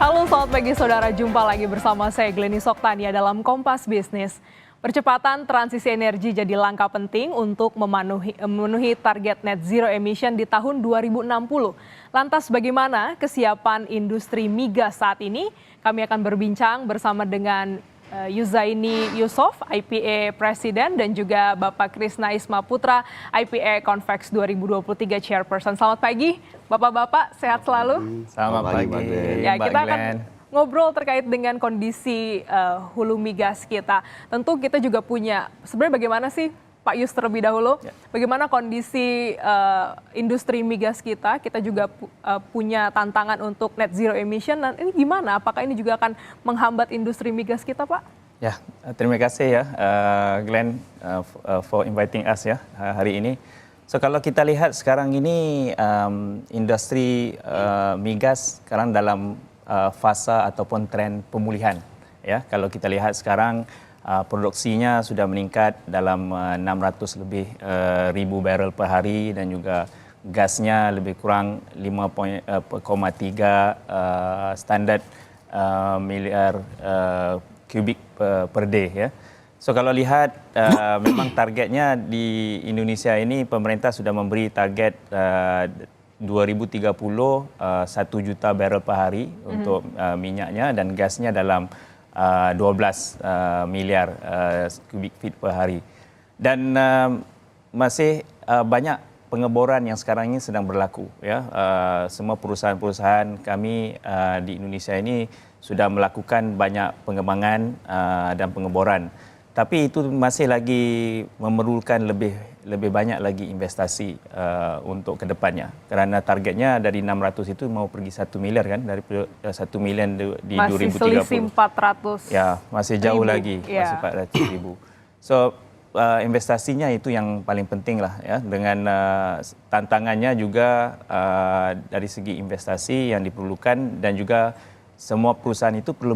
Halo, selamat pagi saudara. Jumpa lagi bersama saya Glenny Soktania dalam Kompas Bisnis. Percepatan transisi energi jadi langkah penting untuk memenuhi target net zero emission di tahun 2060. Lantas bagaimana kesiapan industri migas saat ini? Kami akan berbincang bersama dengan Yuzaini Yusof, IPA Presiden, dan juga Bapak Krisna Isma Putra, IPA Convex 2023 Chairperson. Selamat pagi, Bapak-Bapak, sehat selalu? Selamat pagi. Ya, kita akan ngobrol terkait dengan kondisi hulu migas kita. Tentu kita juga punya, sebenarnya bagaimana sih Pak Yus terlebih dahulu, bagaimana kondisi industri migas kita? Kita juga punya tantangan untuk net zero emission. Dan ini gimana? Apakah ini juga akan menghambat industri migas kita, Pak? Ya, terima kasih ya, Glenn, for inviting us ya hari ini. So kalau kita lihat sekarang ini industri migas sekarang dalam fasa ataupun tren pemulihan. Ya, kalau kita lihat sekarang produksinya sudah meningkat dalam 600 lebih ribu barrel per hari dan juga gasnya lebih kurang 5,3 standard miliar kubik per day ya. So kalau lihat memang targetnya di Indonesia ini pemerintah sudah memberi target 2030 1 juta barrel per hari untuk minyaknya dan gasnya dalam 12 miliar kubik feet per hari. Dan masih banyak pengeboran yang sekarang ini sedang berlaku ya. Semua perusahaan-perusahaan kami di Indonesia ini sudah melakukan banyak pengembangan dan pengeboran. Tapi itu masih lagi memerlukan lebih banyak lagi investasi untuk kedepannya. Kerana targetnya dari 600 itu mau pergi 1 miliar kan, dari 1 miliar di masih 2030. Masih selisih 400 ya, masih jauh ribu. lagi, masih 400 ribu. So investasinya itu yang paling penting lah ya. Dengan tantangannya juga dari segi investasi yang diperlukan dan juga semua perusahaan itu perlu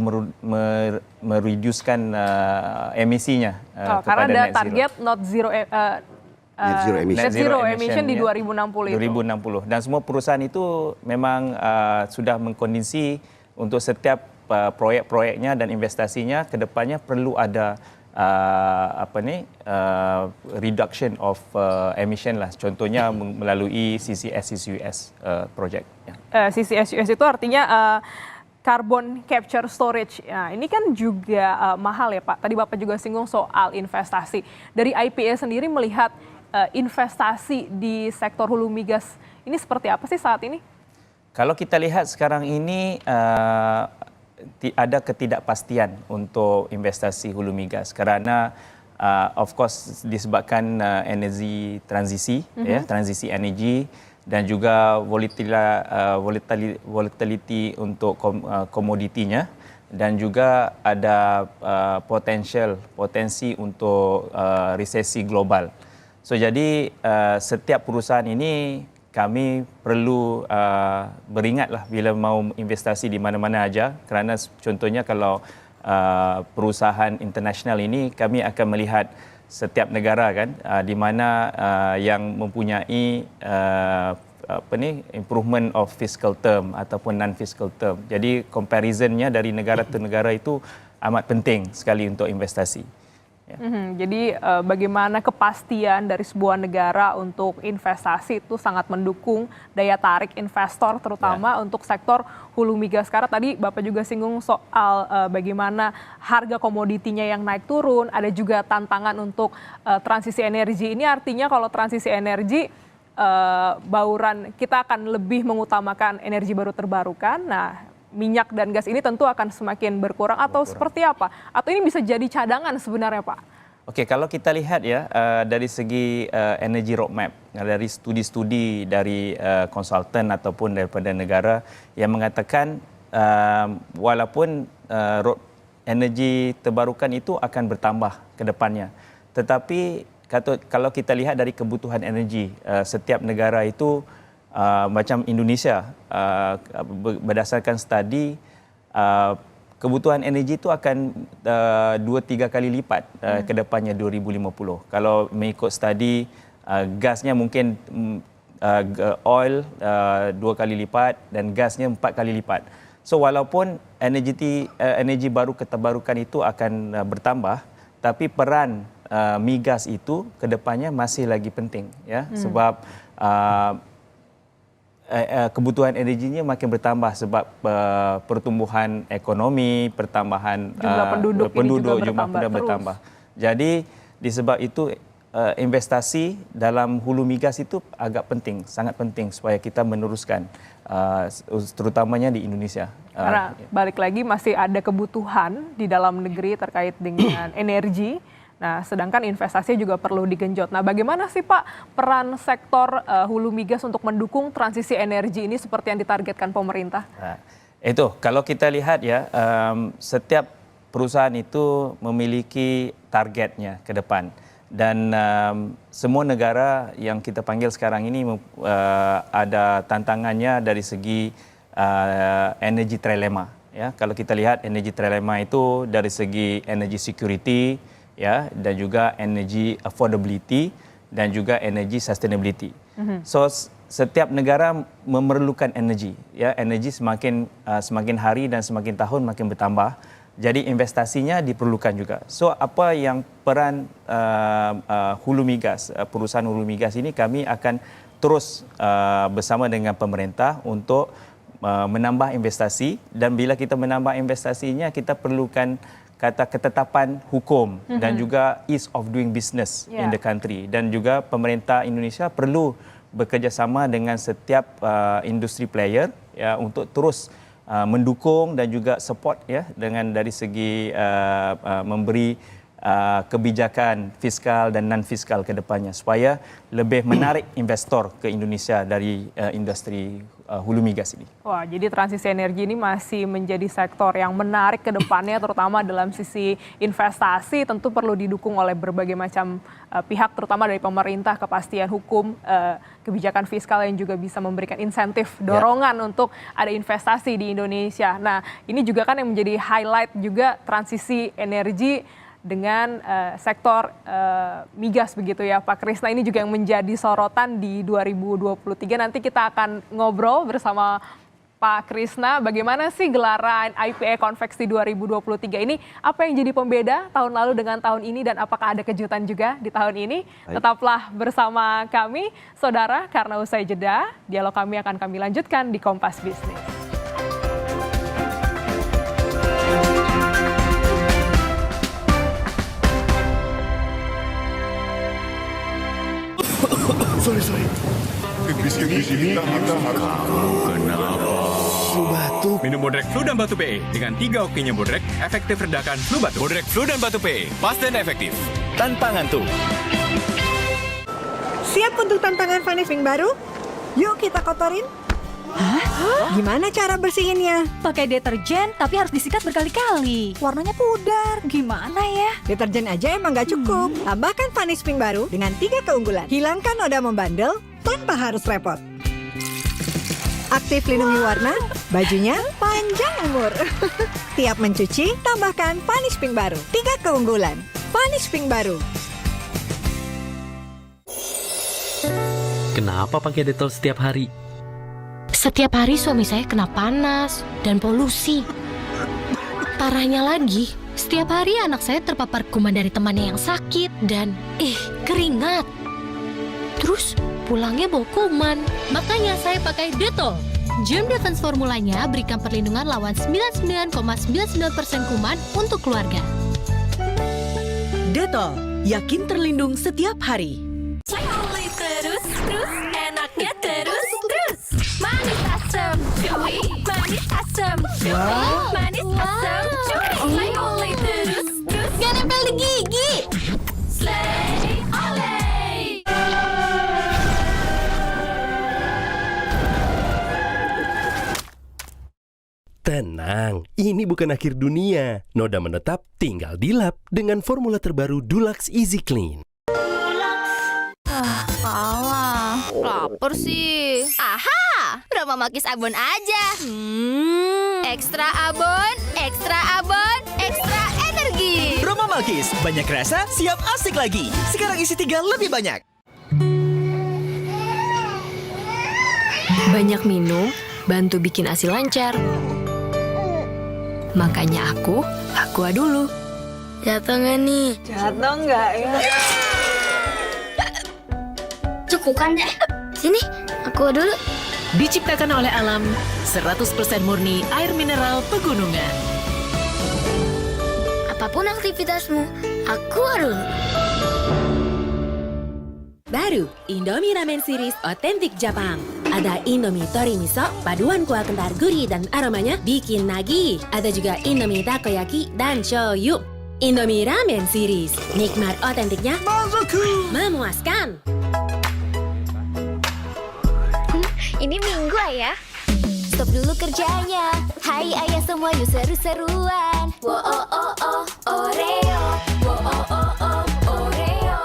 mereducekan emisinya karena ada target net zero emission di 2060 itu. 2060 dan semua perusahaan itu memang sudah mengkondisi untuk setiap proyek-proyeknya dan investasinya ke depannya perlu ada reduction of emission lah. Contohnya melalui CCS project. CCS itu artinya carbon capture storage. Nah, ini kan juga mahal ya Pak. Tadi Bapak juga singgung soal investasi. Dari IPA sendiri melihat investasi di sektor hulu migas ini seperti apa sih saat ini? Kalau kita lihat sekarang ini ada ketidakpastian untuk investasi hulu migas kerana of course disebabkan energi transisi, ya, transisi energi. Dan juga volatility untuk komoditinya dan juga ada potensi untuk resesi global. So jadi setiap perusahaan ini kami perlu beringatlah bila mau investasi di mana-mana aja kerana contohnya kalau perusahaan internasional ini kami akan melihat setiap negara kan di mana yang mempunyai improvement of fiscal term ataupun non fiscal term. Jadi comparisonnya dari negara ke negara itu amat penting sekali untuk investasi. Ya. Jadi bagaimana kepastian dari sebuah negara untuk investasi itu sangat mendukung daya tarik investor terutama untuk sektor hulu migas. Karena tadi Bapak juga singgung soal bagaimana harga komoditinya yang naik turun, ada juga tantangan untuk transisi energi. Ini artinya kalau transisi energi bauran kita akan lebih mengutamakan energi baru terbarukan. Nah, minyak dan gas ini tentu akan semakin berkurang atau seperti apa? Atau ini bisa jadi cadangan sebenarnya, Pak? Oke, kalau kita lihat ya dari segi energy roadmap, dari studi-studi dari konsultan ataupun daripada negara yang mengatakan walaupun energi terbarukan itu akan bertambah ke depannya. Tetapi kalau kita lihat dari kebutuhan energi setiap negara itu macam Indonesia berdasarkan studi kebutuhan energi itu akan 2-3 kali lipat ke depannya 2050. Kalau mengikut studi gasnya mungkin oil 2 kali lipat dan gasnya 4 kali lipat. So walaupun energi baru terbarukan itu akan bertambah, tapi peran migas itu kedepannya masih lagi penting, ya, sebab kebutuhan energinya makin bertambah sebab pertumbuhan ekonomi, pertambahan jumlah penduduk jumlah penduduk bertambah. Jadi disebab itu investasi dalam hulu migas itu agak penting, sangat penting supaya kita meneruskan, terutamanya di Indonesia. Karena balik lagi masih ada kebutuhan di dalam negeri terkait dengan energi. Nah, sedangkan investasi juga perlu digenjot. Nah, bagaimana sih Pak peran sektor hulu migas untuk mendukung transisi energi ini seperti yang ditargetkan pemerintah? Nah, itu kalau kita lihat ya, setiap perusahaan itu memiliki targetnya ke depan. Dan semua negara yang kita panggil sekarang ini ada tantangannya dari segi energi trilema. Ya, kalau kita lihat energi trilema itu dari segi energy security, ya, dan juga energy affordability dan juga energy sustainability. So setiap negara memerlukan energi, ya, energi semakin hari dan semakin tahun makin bertambah. Jadi investasinya diperlukan juga. So apa yang peran hulu migas, perusahaan hulu migas ini, kami akan terus bersama dengan pemerintah untuk menambah investasi, dan bila kita menambah investasinya kita perlukan ketetapan hukum dan juga ease of doing business in the country, dan juga pemerintah Indonesia perlu bekerjasama dengan setiap industri player, ya, untuk terus mendukung dan juga support, ya, dengan dari segi memberi kebijakan fiskal dan non fiskal ke depannya supaya lebih menarik investor ke Indonesia dari industri hulu migas ini. Wah, jadi transisi energi ini masih menjadi sektor yang menarik ke depannya, terutama dalam sisi investasi, tentu perlu didukung oleh berbagai macam pihak, terutama dari pemerintah, kepastian hukum, kebijakan fiskal yang juga bisa memberikan insentif, dorongan untuk ada investasi di Indonesia. Nah, ini juga kan yang menjadi highlight juga transisi energi dengan sektor migas begitu ya Pak Krisna. Ini juga yang menjadi sorotan di 2023. Nanti kita akan ngobrol bersama Pak Krisna bagaimana sih gelaran IPA Convex di 2023 ini, apa yang jadi pembeda tahun lalu dengan tahun ini, dan apakah ada kejutan juga di tahun ini. Tetaplah bersama kami saudara, karena usai jeda dialog kami akan kami lanjutkan di Kompas Bisnis. Sorry. Di sini kita harus flu batuk. Minum Bodrek Flu dan Batuk PE dengan 3 okinya Bodrek, efektif redakan flu batuk. Bodrek Flu dan Batuk PE, pas dan efektif. Tanpa ngantuk. Siap untuk tantangan Vanis Pink baru? Yuk kita kotorin. Hah? Gimana cara bersihinnya? Pakai deterjen, tapi harus disikat berkali-kali. Warnanya pudar, gimana ya? Deterjen aja emang gak cukup. Tambahkan Vanis Pink baru dengan 3 keunggulan. Hilangkan noda membandel tanpa harus repot. Aktif lindungi warna, bajunya panjang umur. Tiap mencuci, tambahkan Vanis Pink baru. 3 keunggulan. Vanis Pink baru. Kenapa pakai Dettol setiap hari? Setiap hari suami saya kena panas dan polusi. Parahnya lagi, setiap hari anak saya terpapar kuman dari temannya yang sakit dan keringat. Terus pulangnya bau kuman. Makanya saya pakai Dettol. Germ Defense formulanya berikan perlindungan lawan 99,99% kuman untuk keluarga. Dettol, yakin terlindung setiap hari. Terus, enaknya terus. Manis asam, cuy. Manis asam, cuy. Manis asam, cuy. Oleh terus. Gak nempel di gigi. Slay, oleh. Tenang, ini bukan akhir dunia. Noda menetap tinggal dilap dengan formula terbaru Dulux Easy Clean. Alah, lapar sih. Aha, Roma Makis Abon aja. Ekstra abon, ekstra energi. Roma Malkis, banyak rasa, siap asik lagi. Sekarang isi 3 lebih banyak. Banyak minum, bantu bikin ASI lancar. Makanya aku aqua dulu. Jatuh nggak nih? Jatuh nggak ya? Cukup kan deh. Sini, aku dulu. Diciptakan oleh alam, 100% murni air mineral pegunungan. Apapun aktivitasmu, aku dulu. Baru, Indomie Ramen Series otentik Jepang. Ada Indomie Tori Miso, paduan kuah kental gurih dan aromanya bikin nagih. Ada juga Indomie Takoyaki dan shoyu. Indomie Ramen Series, nikmat otentiknya memuaskan. Ini Minggu, Ayah. Stop dulu kerjanya. Hai Ayah semua, yuk seru-seruan. Wo oh oh oh Oreo. Wo oh oh oh Oreo.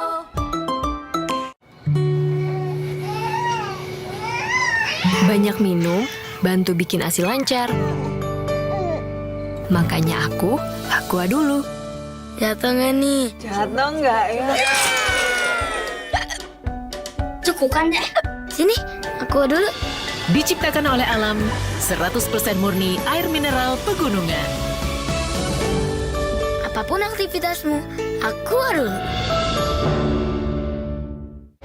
Banyak minum, bantu bikin ASI lancar. Makanya aku aqua dulu. Jatuh nggak nih? Jatuh nggak ya? Cukup kan deh. Sini, aku dulu. Diciptakan oleh alam, 100% murni air mineral pegunungan. Apapun aktivitasmu, aku dulu.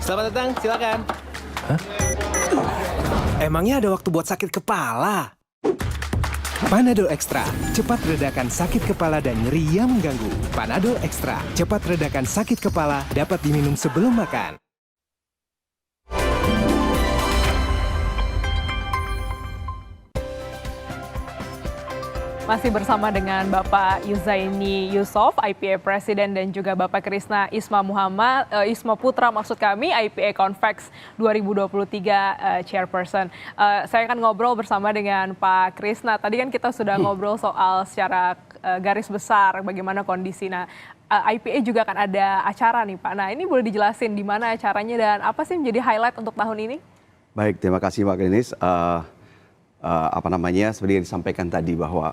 Selamat datang, silakan. Emangnya ada waktu buat sakit kepala? Panadol Extra, cepat redakan sakit kepala dan nyeri yang mengganggu. Panadol Extra, cepat redakan sakit kepala, dapat diminum sebelum makan. Masih bersama dengan Bapak Yuzaini Yusof, IPA Presiden, dan juga Bapak Krisna Isma Putra, maksud kami, IPA Convex 2023 Chairperson. Saya akan ngobrol bersama dengan Pak Krisna. Tadi kan kita sudah ngobrol soal secara garis besar bagaimana kondisi. Nah, IPA juga akan ada acara nih Pak. Nah, ini boleh dijelasin di mana acaranya dan apa sih menjadi highlight untuk tahun ini? Baik, terima kasih Pak Klinis. Seperti yang disampaikan tadi bahwa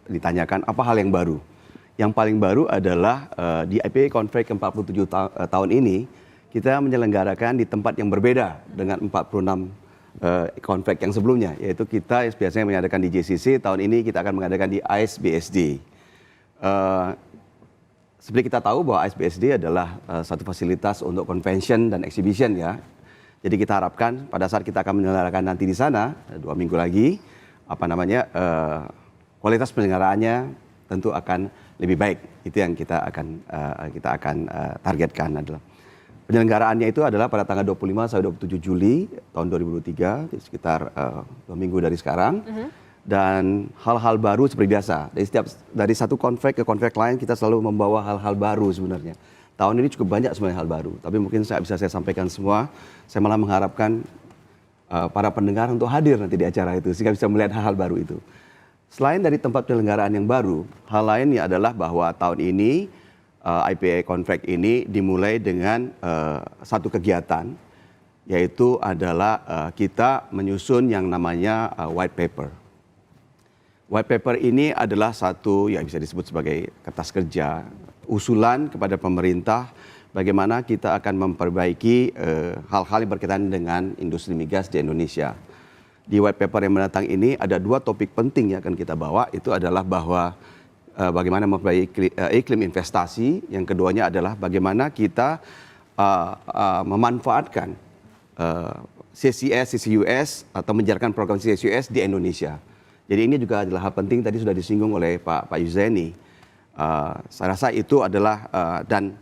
ditanyakan apa hal yang baru. Yang paling baru adalah di IPA Convex ke-47 tahun ini kita menyelenggarakan di tempat yang berbeda dengan 46 Convex yang sebelumnya, yaitu kita biasanya mengadakan di JCC, tahun ini kita akan mengadakan di ASBSD. Seperti kita tahu bahwa ASBSD adalah satu fasilitas untuk convention dan exhibition ya. Jadi kita harapkan pada saat kita akan menyelenggarakan nanti di sana 2 minggu lagi, kualitas penyelenggaraannya tentu akan lebih baik. Itu yang kita akan targetkan adalah penyelenggaraannya itu adalah pada tanggal 25 sampai 27 Juli tahun 2023, sekitar 2 minggu dari sekarang. Dan hal-hal baru seperti biasa. Dari satu konflik ke konflik lain kita selalu membawa hal-hal baru sebenarnya. Tahun ini cukup banyak sebenarnya hal baru, tapi mungkin saya bisa sampaikan semua. Saya malah mengharapkan para pendengar untuk hadir nanti di acara itu, sehingga bisa melihat hal-hal baru itu. Selain dari tempat penyelenggaraan yang baru, hal lainnya adalah bahwa tahun ini IPA Convex ini dimulai dengan satu kegiatan, yaitu adalah kita menyusun yang namanya white paper. White paper ini adalah satu yang bisa disebut sebagai kertas kerja, usulan kepada pemerintah bagaimana kita akan memperbaiki hal-hal yang berkaitan dengan industri migas di Indonesia. Di white paper yang mendatang ini ada 2 topik penting yang akan kita bawa, itu adalah bahwa bagaimana memperbaiki iklim investasi, yang keduanya adalah bagaimana kita memanfaatkan CCS, CCUS atau menjalankan program CCUS di Indonesia. Jadi ini juga adalah hal penting, tadi sudah disinggung oleh Pak Yuzaini. Saya rasa itu adalah dan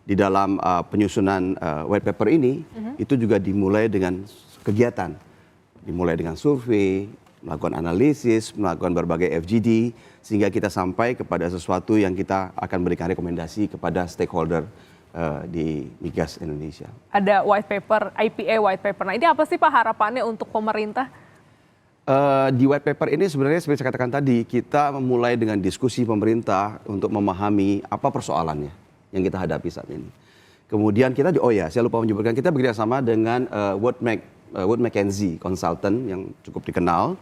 di dalam penyusunan white paper ini itu juga dimulai dengan kegiatan, dimulai dengan survei, melakukan analisis, melakukan berbagai FGD, sehingga kita sampai kepada sesuatu yang kita akan berikan rekomendasi kepada stakeholder di migas Indonesia. Ada white paper, IPA white paper. Nah, ini apa sih Pak harapannya untuk pemerintah? Di white paper ini sebenarnya seperti saya katakan tadi, kita memulai dengan diskusi pemerintah untuk memahami apa persoalannya yang kita hadapi saat ini. Kemudian kita, saya lupa menyebutkan, kita bekerjasama dengan Wood Mackenzie Consultant yang cukup dikenal.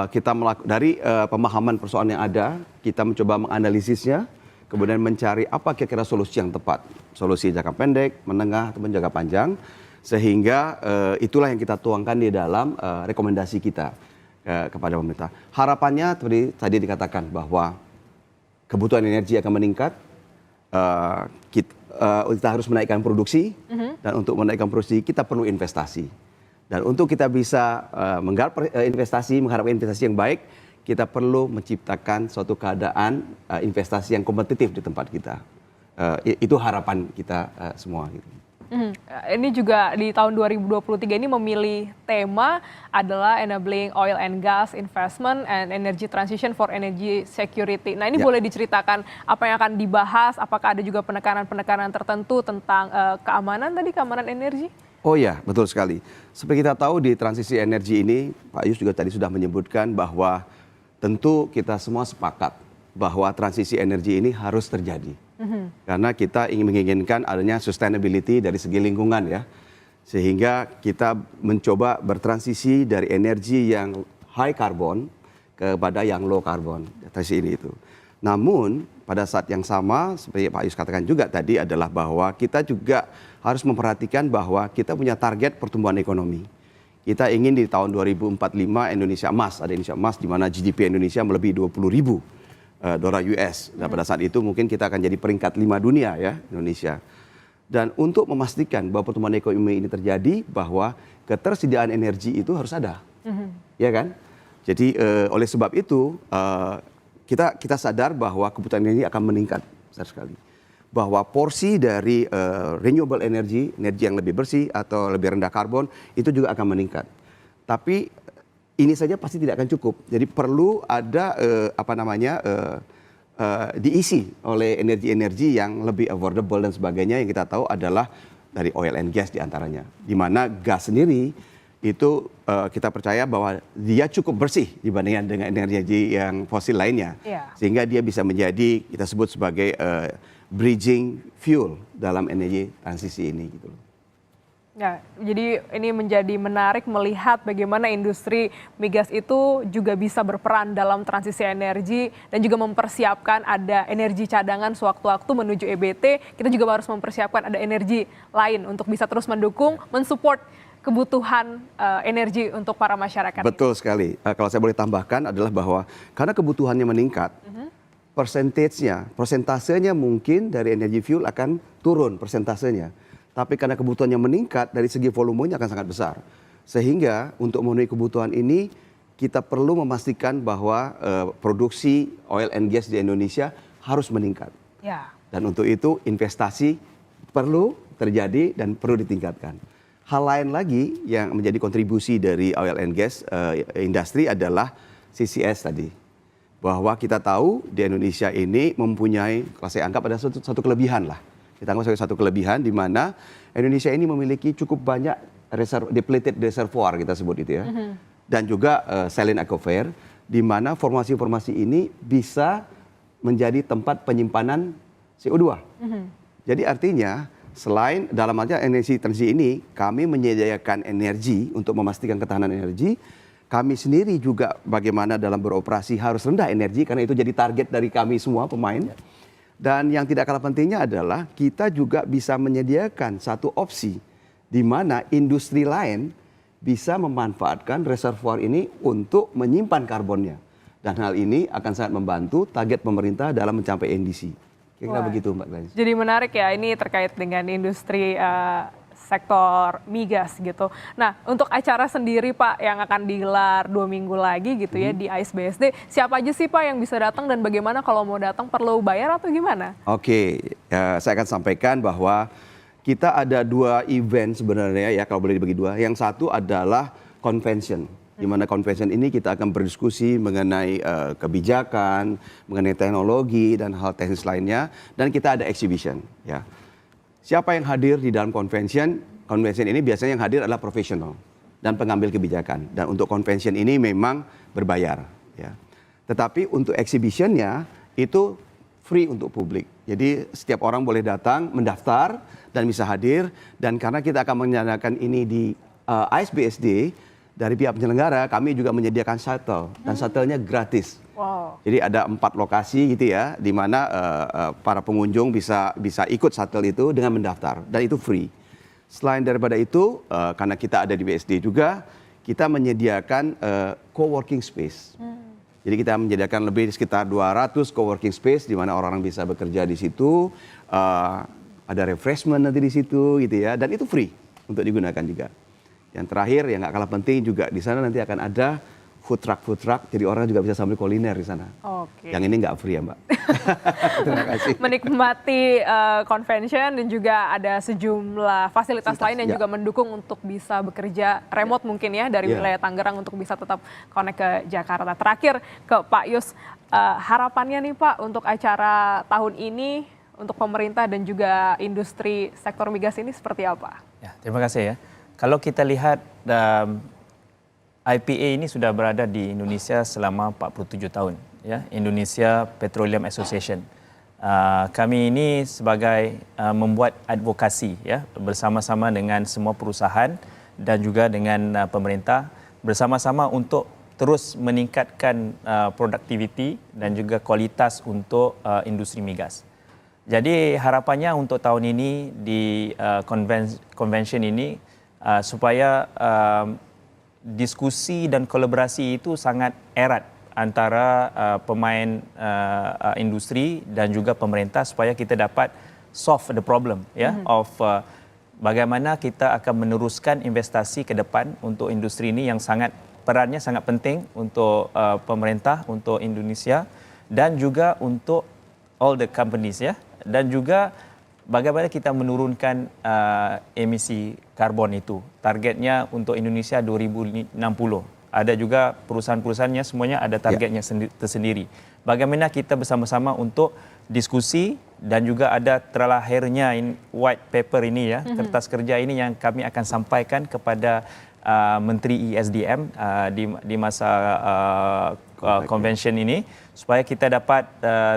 Kita dari pemahaman persoalan yang ada, kita mencoba menganalisisnya, kemudian mencari apa kira-kira solusi yang tepat. Solusi jangka pendek, menengah, ataupun jangka panjang. Sehingga itulah yang kita tuangkan di dalam rekomendasi kita. kepada pemerintah. Harapannya tadi dikatakan bahwa kebutuhan energi akan meningkat, kita harus menaikkan produksi, dan untuk menaikkan produksi kita perlu investasi. Dan untuk kita bisa mengharapkan investasi yang baik, kita perlu menciptakan suatu keadaan investasi yang kompetitif di tempat kita. Itu harapan kita semua. Gitu. Ini juga di tahun 2023 ini memilih tema adalah Enabling Oil and Gas Investment and Energy Transition for Energy Security. Nah ini boleh diceritakan apa yang akan dibahas, apakah ada juga penekanan-penekanan tertentu tentang keamanan energi? Oh ya, betul sekali. Seperti kita tahu di transisi energi ini, Pak Yus juga tadi sudah menyebutkan bahwa tentu kita semua sepakat bahwa transisi energi ini harus terjadi. Karena kita menginginkan adanya sustainability dari segi lingkungan ya. Sehingga kita mencoba bertransisi dari energi yang high carbon kepada yang low carbon. Transisi ini itu. Namun pada saat yang sama seperti Pak Yus katakan juga tadi adalah bahwa kita juga harus memperhatikan bahwa kita punya target pertumbuhan ekonomi. Kita ingin di tahun 2045 Indonesia emas, ada Indonesia emas di mana GDP Indonesia melebihi 20.000 dolar US. Dan pada saat itu mungkin kita akan jadi peringkat 5 dunia ya Indonesia. Dan untuk memastikan bahwa pertumbuhan ekonomi ini terjadi, bahwa ketersediaan energi itu harus ada, ya kan? Jadi oleh sebab itu kita sadar bahwa kebutuhan energi akan meningkat besar sekali. Bahwa porsi dari renewable energy yang lebih bersih atau lebih rendah karbon itu juga akan meningkat. Tapi ini saja pasti tidak akan cukup. Jadi perlu ada diisi oleh energi-energi yang lebih affordable dan sebagainya, yang kita tahu adalah dari oil and gas diantaranya. Di mana gas sendiri itu kita percaya bahwa dia cukup bersih dibandingkan dengan energi yang fosil lainnya. Sehingga dia bisa menjadi kita sebut sebagai bridging fuel dalam energi transisi ini gitu loh. Ya, jadi ini menjadi menarik melihat bagaimana industri migas itu juga bisa berperan dalam transisi energi dan juga mempersiapkan ada energi cadangan sewaktu-waktu menuju EBT. Kita juga harus mempersiapkan ada energi lain untuk bisa terus mendukung, mensupport kebutuhan energi untuk para masyarakat. Betul sekali. Kalau saya boleh tambahkan adalah bahwa karena kebutuhannya meningkat, persentasenya mungkin dari energi fuel akan turun persentasenya. Tapi karena kebutuhannya meningkat, dari segi volumenya akan sangat besar. Sehingga untuk memenuhi kebutuhan ini, kita perlu memastikan bahwa produksi oil and gas di Indonesia harus meningkat. Dan untuk itu investasi perlu terjadi dan perlu ditingkatkan. Hal lain lagi yang menjadi kontribusi dari oil and gas industri adalah CCS tadi. Bahwa kita tahu di Indonesia ini mempunyai, kalau saya anggap ada satu kelebihan lah. Kita anggap sebagai satu kelebihan di mana Indonesia ini memiliki cukup banyak depleted reservoir kita sebut itu ya. Dan juga saline aquifer di mana formasi-formasi ini bisa menjadi tempat penyimpanan CO2. Jadi artinya selain dalam artian energi transisi ini kami menyediakan energi untuk memastikan ketahanan energi, kami sendiri juga bagaimana dalam beroperasi harus rendah energi karena itu jadi target dari kami semua pemain. Dan yang tidak kalah pentingnya adalah kita juga bisa menyediakan satu opsi di mana industri lain bisa memanfaatkan reservoir ini untuk menyimpan karbonnya. Dan hal ini akan sangat membantu target pemerintah dalam mencapai NDC. Kira-kira begitu Mbak Gladys. Jadi menarik ya, ini terkait dengan industri sektor migas gitu. Nah, untuk acara sendiri Pak yang akan digelar 2 minggu lagi gitu ya di AISBSD, siapa aja sih Pak yang bisa datang dan bagaimana kalau mau datang perlu bayar atau gimana? Oke, saya akan sampaikan bahwa kita ada 2 event sebenarnya ya, kalau boleh dibagi 2. Yang satu adalah convention, di mana convention ini kita akan berdiskusi mengenai kebijakan, mengenai teknologi dan hal teknis lainnya, dan kita ada exhibition ya. Siapa yang hadir di dalam convention ini biasanya yang hadir adalah profesional dan pengambil kebijakan. Dan untuk convention ini memang berbayar. Ya. Tetapi untuk exhibitionnya itu free untuk publik. Jadi setiap orang boleh datang, mendaftar dan bisa hadir. Dan karena kita akan menyediakan ini di AISBSD, dari pihak penyelenggara kami juga menyediakan shuttle. Dan shuttle-nya gratis. Wow. Jadi ada 4 lokasi gitu ya, di mana para pengunjung bisa ikut shuttle itu dengan mendaftar dan itu free. Selain daripada itu, karena kita ada di BSD juga, kita menyediakan co-working space. Jadi kita menyediakan lebih sekitar 200 co-working space di mana orang-orang bisa bekerja di situ, ada refreshment nanti di situ gitu ya, dan itu free untuk digunakan juga. Yang terakhir yang nggak kalah penting juga di sana nanti akan ada food truck, jadi orang juga bisa sambil kuliner di sana. Oke. Yang ini nggak free ya Mbak. Terima kasih. Menikmati convention dan juga ada sejumlah fasilitas lain yang juga mendukung untuk bisa bekerja remote mungkin ya dari wilayah Tangerang untuk bisa tetap connect ke Jakarta. Terakhir ke Pak Yus, harapannya nih Pak untuk acara tahun ini untuk pemerintah dan juga industri sektor migas ini seperti apa? Ya, terima kasih ya. Kalau kita lihat IPA ini sudah berada di Indonesia selama 47 tahun, ya, Indonesia Petroleum Association. Kami ini sebagai membuat advokasi, ya, bersama-sama dengan semua perusahaan dan juga dengan pemerintah bersama-sama untuk terus meningkatkan produktiviti dan juga kualitas untuk industri migas. Jadi harapannya untuk tahun ini di convention ini supaya diskusi dan kolaborasi itu sangat erat antara pemain industri dan juga pemerintah supaya kita dapat solve the problem of bagaimana kita akan meneruskan investasi ke depan untuk industri ini yang perannya sangat penting untuk pemerintah, untuk Indonesia dan juga untuk all the companies ya, dan juga bagaimana kita menurunkan emisi karbon itu. Targetnya untuk Indonesia 2060. Ada juga perusahaan-perusahaannya semuanya ada targetnya tersendiri. Bagaimana kita bersama-sama untuk diskusi dan juga ada terlahirnya white paper ini ya, kertas kerja ini yang kami akan sampaikan kepada Menteri ESDM di masa convention ini supaya kita dapat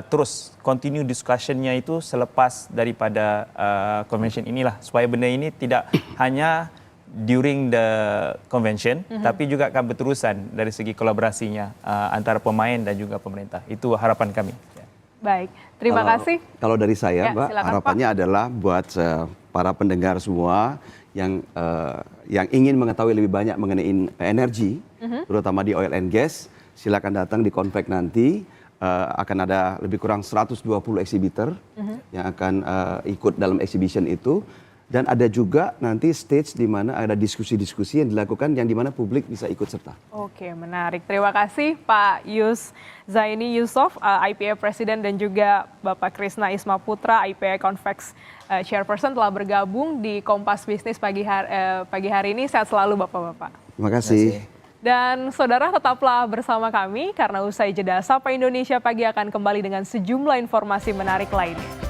terus continue discussion-nya itu selepas daripada convention inilah supaya benda ini tidak hanya during the convention tapi juga akan berterusan dari segi kolaborasinya antara pemain dan juga pemerintah. Itu harapan kami. Baik, terima kasih. Kalau dari saya, Mbak, silakan, harapannya adalah buat para pendengar semua yang ingin mengetahui lebih banyak mengenai energi, terutama di oil and gas, silakan datang di Convex nanti. Akan ada lebih kurang 120 exhibitor yang akan ikut dalam exhibition itu. Dan ada juga nanti stage di mana ada diskusi-diskusi yang dilakukan yang di mana publik bisa ikut serta. Oke, menarik. Terima kasih Pak Yus Zaini Yusof, IPA Presiden, dan juga Bapak Krisna Isma Putra, IPA Convex Chairperson telah bergabung di Kompas Bisnis pagi hari ini. Sehat selalu Bapak-Bapak. Terima kasih. Dan saudara tetaplah bersama kami karena usai jeda Sapa Indonesia Pagi akan kembali dengan sejumlah informasi menarik lainnya.